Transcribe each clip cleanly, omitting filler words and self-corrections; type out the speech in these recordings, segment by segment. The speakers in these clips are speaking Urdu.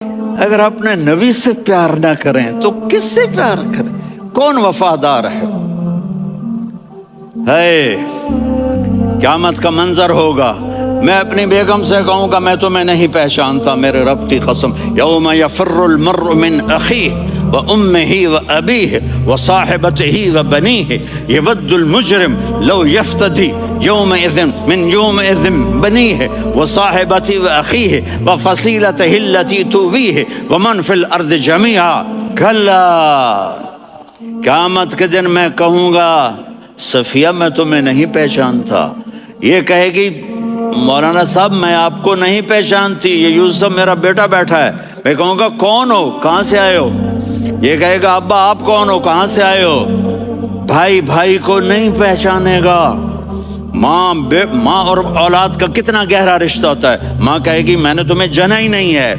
اگر اپنے نبی سے پیار نہ کریں تو کس سے پیار کریں؟ کون وفادار ہے؟ قیامت کا منظر ہوگا، میں اپنی بیگم سے کہوں گا میں تمہیں نہیں پہچانتا، میرے رب کی قسم، یوم یفر المرء من اخیہ وامہ وابیہ وصاحبتہ وبنیہ یود المجرم لو یفتدی یومئذ من یومئذ بنیہ وصاحبتہ واخیہ وفصیلتہ التی تؤویہ ومن فی الارض جمیعا کلا، قیامت کے دن میں کہوں گا صفیہ میں تمہیں نہیں پہچانتا، یہ کہے گی مولانا صاحب میں آپ کو نہیں پہچانتی، یہ یوسف میرا بیٹا بیٹھا ہے، میں کہوں گا کون ہو، کہاں سے آئے ہو؟ یہ کہے گا ابا آپ کون ہو، کہاں سے آئے ہو؟ بھائی بھائی کو نہیں پہچانے گا۔ ماں اور اولاد کا کتنا گہرا رشتہ ہوتا ہے، ماں کہے گی میں نے تمہیں جنا ہی نہیں ہے،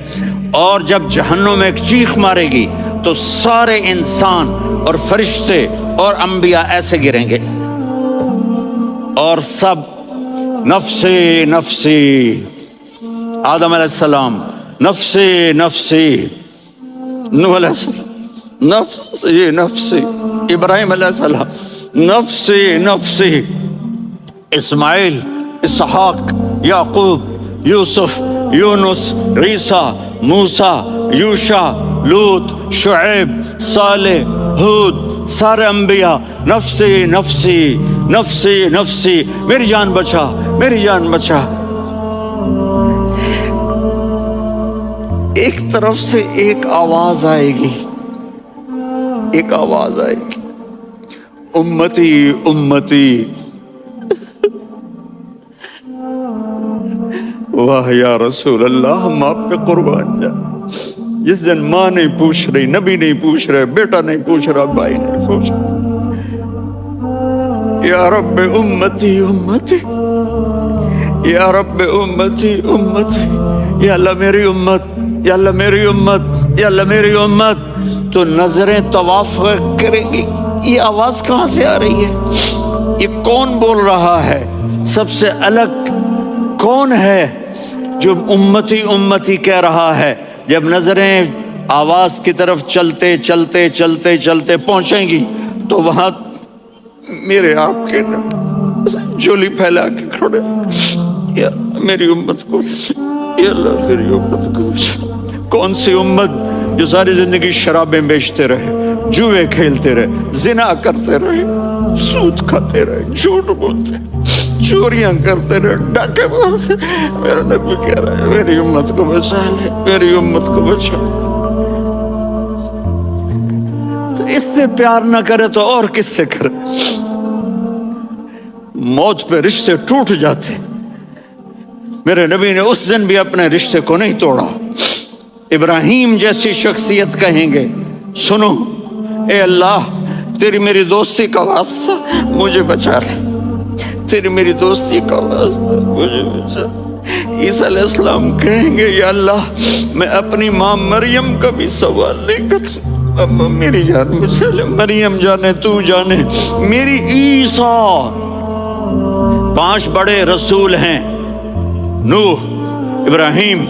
اور جب جہنم میں ایک چیخ مارے گی تو سارے انسان اور فرشتے اور انبیاء ایسے گریں گے اور سب نفسی نفسی، آدم علیہ السلام نفسی نفسی، نوح علیہ السلام نفسی نفسی، ابراہیم علیہ السلام نفسی نفسی، اسماعیل، اسحاق، یعقوب، یوسف، یونس، عیسیٰ، موسیٰ، یوشع، لوط، شعیب، صالح، ہود، سارے انبیاء نفسی نفسی نفسی نفسی، میری جان بچا میری جان بچا۔ ایک طرف سے ایک آواز آئے گی، ایک آواز آئے گی، امتی امتی، واہ یا رسول اللہ ہم آپ پہ قربان جائیں۔ جس دن ماں نہیں پوچھ رہی، نبی نہیں پوچھ رہے، بیٹا نہیں پوچھ رہا، بھائی نہیں پوچھ رہا، یا رب امتی امتی، یا رب امتی امتی، یا اللہ میری امت، یا اللہ میری امت، یا اللہ میری امت، تو نظریں طواف کریں گی، یہ آواز کہاں سے آ رہی ہے؟ یہ کون بول رہا ہے؟ سب سے الگ کون ہے جو امتی امتی کہہ رہا ہے؟ جب نظریں آواز کی طرف چلتے چلتے چلتے چلتے پہنچیں گی تو وہاں میرے آپ کے جھولی پھیلا کے کھڑے، یا میری امت کو، یا اللہ میری امت کو۔ کون سی امت جو ساری زندگی شرابیں بیچتے رہے، جوئے کھیلتے رہے، زنا کرتے رہے، سود کھاتے رہے، جھوٹ بولتے، چوریاں کرتے رہے، ڈاکے مارتے، میرا نبی کہہ رہا ہے میری امت کو بچا لے، میری امت کو بچا لے۔ تو اس سے پیار نہ کرے تو اور کس سے کرے؟ موت پہ رشتے ٹوٹ جاتے، میرے نبی نے اس دن بھی اپنے رشتے کو نہیں توڑا۔ ابراہیم جیسی شخصیت کہیں گے سنو اے اللہ تیری میری دوستی کا واسطہ مجھے بچا لے، تیری میری دوستی کا واسطہ مجھے بچا لے۔ عیسیٰ علیہ السلام کہیں گے یا اللہ میں اپنی ماں مریم کا بھی سوال نہیں کرتا، میری جان بچا لے، مریم جانے تو جانے میری عیسیٰ۔ 5 بڑے رسول ہیں، نوح، ابراہیم،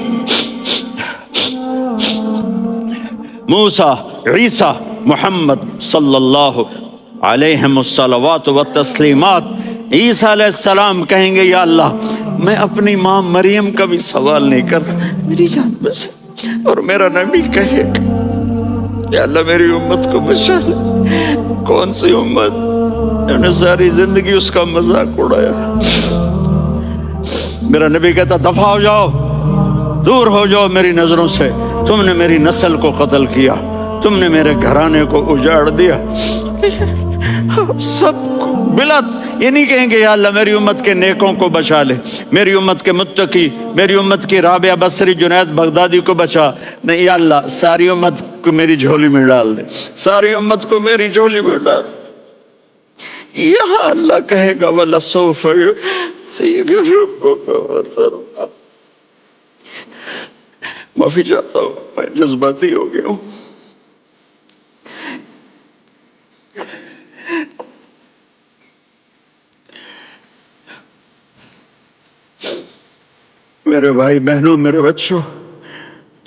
موسیٰ، عیسیٰ، محمد صلی اللہ علیہ الصلوات والتسلیمات۔ عیسیٰ علیہ السلام کہیں گے یا اللہ میں اپنی ماں مریم کا بھی سوال نہیں کرتا، میری جان بچا۔ اور میرا نبی کہے گا یا اللہ میری امت کو بچا لے۔ کون سی امت جنہوں نے ساری زندگی اس کا مذاق اڑایا؟ میرا نبی کہتا دفع ہو جاؤ، دور ہو جاؤ میری نظروں سے، تم نے میری نسل کو قتل کیا، تم نے میرے گھرانے کو اجاڑ دیا۔ سب کو بلا یہ نہیں کہیں گے یا اللہ میری امت کے نیکوں کو بچا لے، میری امت کے متقی، میری امت کی رابعہ بصری جنید بغدادی کو بچا، نہیں یا اللہ ساری امت کو میری جھولی میں ڈال دے، ساری امت کو میری جھولی میں ڈال دے۔ یہاں اللہ کہے گا وَلَسَوْفَ يُعْطِيكَ رَبُّكَ فَتَرْضَىٰ۔ معافی چاہتا ہوں میں جذباتی ہو گیا ہوں۔ میرے بھائی بہنوں، میرے بچوں،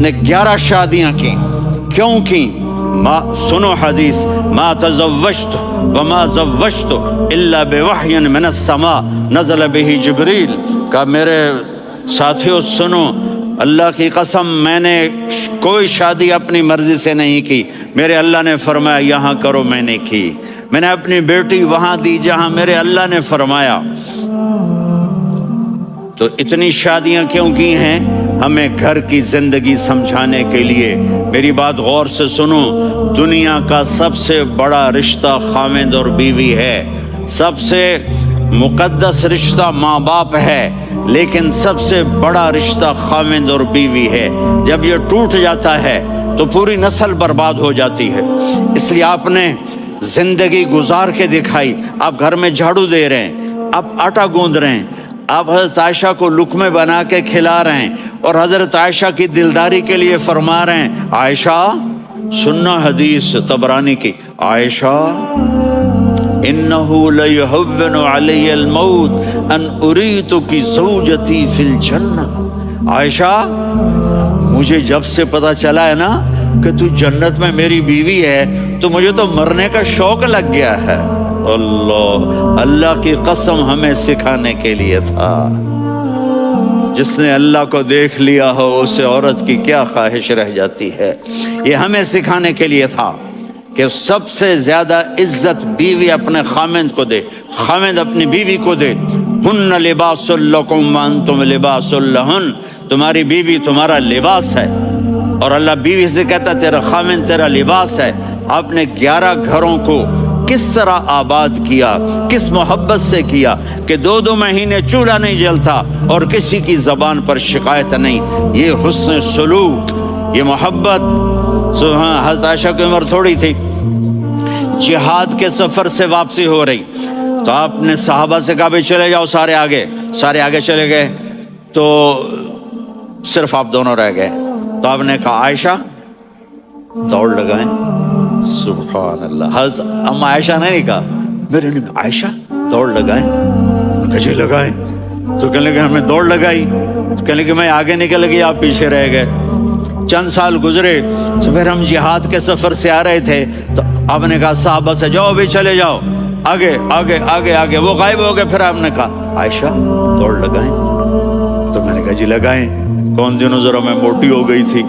نے 11 شادیاں کی. کیوں کی؟ سنو حدیث، ما تزوجت وما زوجت الا بوحی من السماء نزل به جبریل. کہا میرے ساتھیوں سنو، اللہ کی قسم میں نے کوئی شادی اپنی مرضی سے نہیں کی. میرے اللہ نے فرمایا یہاں کرو، میں نے کی. میں نے اپنی بیٹی وہاں دی جہاں میرے اللہ نے فرمایا. تو اتنی شادیاں کیوں کی ہیں؟ ہمیں گھر کی زندگی سمجھانے کے لیے. میری بات غور سے سنو، دنیا کا سب سے بڑا رشتہ خاوند اور بیوی ہے. سب سے مقدس رشتہ ماں باپ ہے، لیکن سب سے بڑا رشتہ خاوند اور بیوی ہے. جب یہ ٹوٹ جاتا ہے تو پوری نسل برباد ہو جاتی ہے. اس لیے آپ نے زندگی گزار کے دکھائی. آپ گھر میں جھاڑو دے رہے ہیں، آپ آٹا گوندھ رہے ہیں، آپ حضرت عائشہ کو لقمے بنا کے کھلا رہے ہیں، اور حضرت عائشہ کی دلداری کے لیے فرما رہے ہیں عائشہ سننا حدیث طبرانی کی، عائشہ انہو لیہون علی الموت ان اریتکی زوجتی فی الجنہ. عائشہ مجھے جب سے پتا چلا ہے نا کہ تو جنت میں میری بیوی ہے تو مجھے تو مرنے کا شوق لگ گیا ہے. اللہ کی قسم ہمیں سکھانے کے لیے تھا. جس نے اللہ کو دیکھ لیا ہو اسے عورت کی کیا خواہش رہ جاتی ہے. یہ ہمیں سکھانے کے لیے تھا کہ سب سے زیادہ عزت بیوی اپنے خاوند کو دے، خاوند اپنی بیوی کو دے. ہن لباس لکم وانتم لباس لہن، تمہاری بیوی تمہارا لباس ہے. اور اللہ بیوی سے کہتا تیرا خاوند تیرا لباس ہے. آپ نے 11 گھروں کو کس طرح آباد کیا، کس محبت سے کیا کہ 2 مہینے چولہا نہیں جلتا اور کسی کی زبان پر شکایت نہیں. یہ حسن سلوک، یہ محبت. حضرت عائشہ کی عمر تھوڑی تھی، جہاد کے سفر سے واپسی ہو رہی تو آپ نے صحابہ سے کہا بھی چلے جاؤ سارے آگے چلے گئے تو صرف آپ دونوں رہ گئے. تو آپ نے کہا عائشہ دوڑ لگائیں. سبحان اللہ. حضرت اما عائشہ نے نہیں کہا، میرے نے عائشہ دوڑ لگائیں. کجے لگائیں تو کہنے لگے ہمیں دوڑ لگائی. تو کہنے لگے میں آگے نکل گئی، آپ پیچھے رہ گئے. چند سال گزرے تو پھر ہم جہاد کے سفر سے آ رہے تھے تو آپ نے کہا صحابہ سے جاؤ بھی چلے جاؤ آگے آگے آگے آگے. وہ غائب ہو گئے. پھر آپ نے کہا عائشہ دوڑ لگائیں. تو میں نے کہا جی لگائیں. کون دنوں ذرا میں موٹی ہو گئی تھی،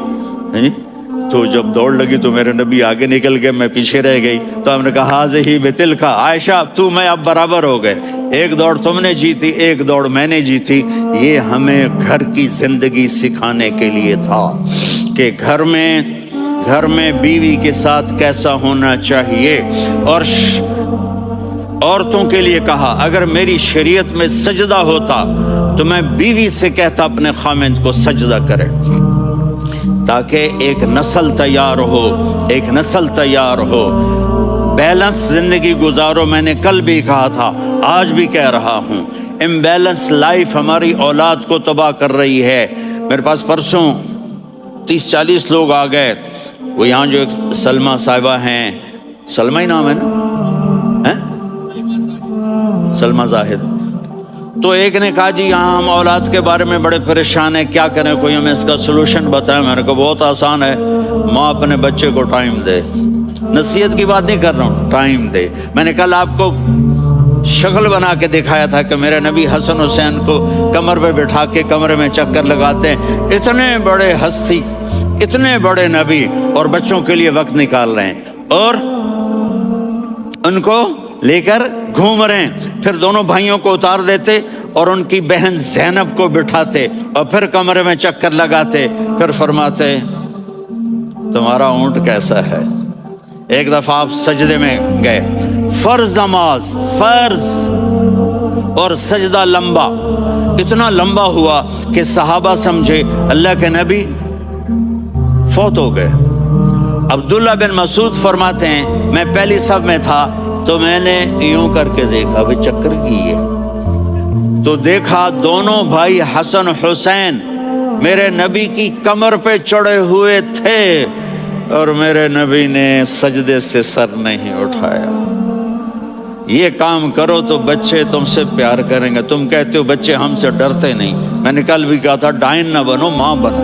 تو جب دوڑ لگی تو میرے نبی آگے نکل گئے، میں پیچھے رہ گئی. تو ہم نے کہا ہاذہ بتلک، عائشہ تو میں اب برابر ہو گئے. ایک دوڑ تم نے جیتی، ایک دوڑ میں نے جیتی. یہ ہمیں گھر کی زندگی سکھانے کے لیے تھا کہ گھر میں بیوی کے ساتھ کیسا ہونا چاہیے. اور عورتوں کے لیے کہا اگر میری شریعت میں سجدہ ہوتا تو میں بیوی سے کہتا اپنے خاوند کو سجدہ کرے، تاکہ ایک نسل تیار ہو. بیلنس زندگی گزارو. میں نے کل بھی کہا تھا، آج بھی کہہ رہا ہوں، امبیلنس لائف ہماری اولاد کو تباہ کر رہی ہے. میرے پاس پرسوں 30-40 لوگ آ گئے. وہ یہاں جو ایک سلمہ صاحبہ ہیں، سلمہ ہی نام ہے نا، سلمہ زاہد. تو ایک نے کہا جی یہاں ہم اولاد کے بارے میں بڑے پریشان ہیں، کیا کریں، کوئی ہمیں اس کا سلوشن بتائیں. میں نے کہا بہت آسان ہے، ماں اپنے بچے کو ٹائم دے. نصیحت کی بات نہیں کر رہا ہوں، ٹائم دے. میں نے کل آپ کو شکل بنا کے دکھایا تھا کہ میرے نبی حسن حسین کو کمر پہ بٹھا کے کمرے میں چکر لگاتے ہیں. اتنے بڑے ہستی، اتنے بڑے نبی، اور بچوں کے لیے وقت نکال رہے ہیں اور ان کو لے کر گھوم رہے ہیں. پھر دونوں بھائیوں کو اتار دیتے اور ان کی بہن زینب کو بٹھاتے اور پھر کمرے میں چکر لگاتے. پھر فرماتے تمہارا اونٹ کیسا ہے. ایک دفعہ آپ سجدے میں گئے، فرض نماز، فرض، اور سجدہ لمبا، اتنا لمبا ہوا کہ صحابہ سمجھے اللہ کے نبی فوت ہو گئے. عبداللہ بن مسعود فرماتے ہیں میں پہلی صف میں تھا تو میں نے یوں کر کے دیکھا بھی چکر کی ہے، تو دیکھا دونوں بھائی حسن حسین میرے نبی کی کمر پہ چڑھے ہوئے تھے اور میرے نبی نے سجدے سے سر نہیں اٹھایا. یہ کام کرو تو بچے تم سے پیار کریں گے. تم کہتے ہو بچے ہم سے ڈرتے نہیں. میں نے کل بھی کہا تھا ڈائن نہ بنو، ماں بنو.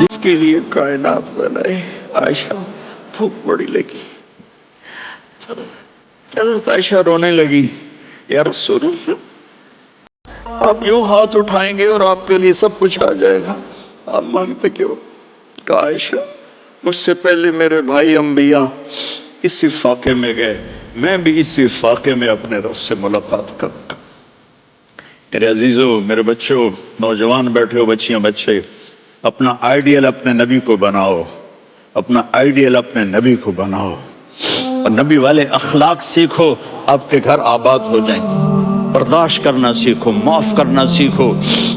جس کے لیے کائنات بنائے. عائشہ بھوک بڑی لگی. حضرت عائشہ رونے لگی. یا رسول اللہ، آپ یوں ہاتھ اٹھائیں گے اور آپ کے لیے سب کچھ آ جائے گا، آپ مانگتے کیوں؟ کہا عائشہ مجھ سے پہلے میرے بھائی انبیاء اسی فاقے میں گئے، میں بھی اسی فاقے میں اپنے رب سے ملاقات کروں گا. میرے عزیزوں، میرے بچوں، نوجوان بیٹھے ہو، بچیاں بچے، اپنا آئیڈیل اپنے نبی کو بناؤ، اپنا آئیڈیل اپنے نبی کو بناؤ اور نبی والے اخلاق سیکھو، آپ کے گھر آباد ہو جائیں. برداشت کرنا سیکھو، معاف کرنا سیکھو.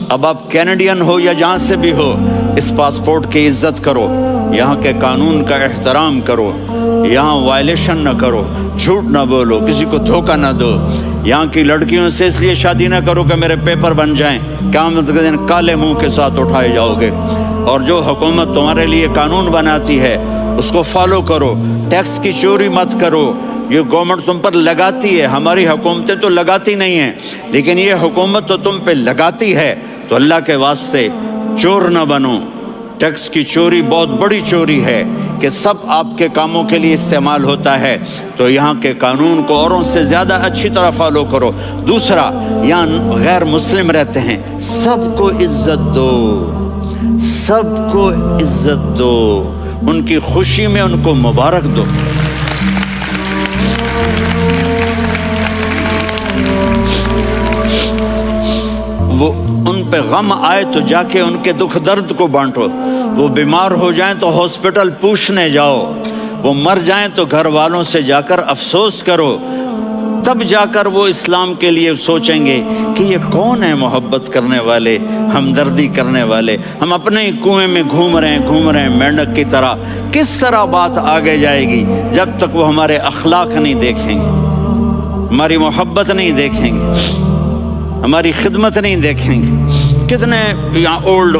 اب آپ کینیڈین ہو یا جہاں سے بھی ہو، اس پاسپورٹ کی عزت کرو، یہاں کے قانون کا احترام کرو، یہاں وائلیشن نہ کرو، جھوٹ نہ بولو، کسی کو دھوکہ نہ دو. یہاں کی لڑکیوں سے اس لیے شادی نہ کرو کہ میرے پیپر بن جائیں، قیامت کے دن کالے منہ کے ساتھ اٹھائے جاؤ گے. اور جو حکومت تمہارے لیے قانون بناتی ہے اس کو فالو کرو. ٹیکس کی چوری مت کرو، یہ گورنمنٹ تم پر لگاتی ہے. ہماری حکومتیں تو لگاتی نہیں ہیں، لیکن یہ حکومت تو تم پہ لگاتی ہے. تو اللہ کے واسطے چور نہ بنو. ٹیکس کی چوری بہت بڑی چوری ہے کہ سب آپ کے کاموں کے لیے استعمال ہوتا ہے. تو یہاں کے قانون کو اوروں سے زیادہ اچھی طرح فالو کرو. دوسرا، یہاں غیر مسلم رہتے ہیں، سب کو عزت دو، سب کو عزت دو، ان کی خوشی میں ان کو مبارک دو. وہ ان پہ غم آئے تو جا کے ان کے دکھ درد کو بانٹو. وہ بیمار ہو جائیں تو ہاسپٹل پوچھنے جاؤ، وہ مر جائیں تو گھر والوں سے جا کر افسوس کرو. تب جا کر وہ اسلام کے لیے سوچیں گے کہ یہ کون ہے محبت کرنے والے، ہمدردی کرنے والے. ہم اپنے ہی کنویں میں گھوم رہے ہیں مینڈک کی طرح. کس طرح بات آگے جائے گی جب تک وہ ہمارے اخلاق نہیں دیکھیں گے، ہماری محبت نہیں دیکھیں گے، ہماری خدمت نہیں دیکھیں گے. کتنے یہاں اولڈ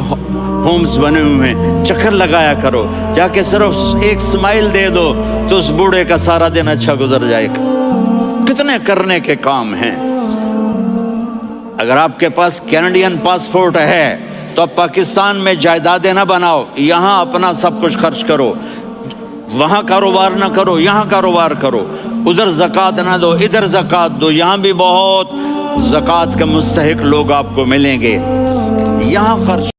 ہومز بنے ہوئے ہیں، چکر لگایا کرو، جا کے صرف ایک سمائل دے دو تو اس بوڑھے کا سارا دن اچھا گزر جائے گا. کتنے کرنے کے کام ہیں. اگر آپ کے پاس کینیڈین پاسپورٹ ہے تو اب پاکستان میں جائیدادیں نہ بناؤ، یہاں اپنا سب کچھ خرچ کرو. وہاں کاروبار نہ کرو، یہاں کاروبار کرو. ادھر زکوٰۃ نہ دو، ادھر زکوٰۃ دو. یہاں بھی بہت زکوٰۃ کے مستحق لوگ آپ کو ملیں گے، یہاں خرچ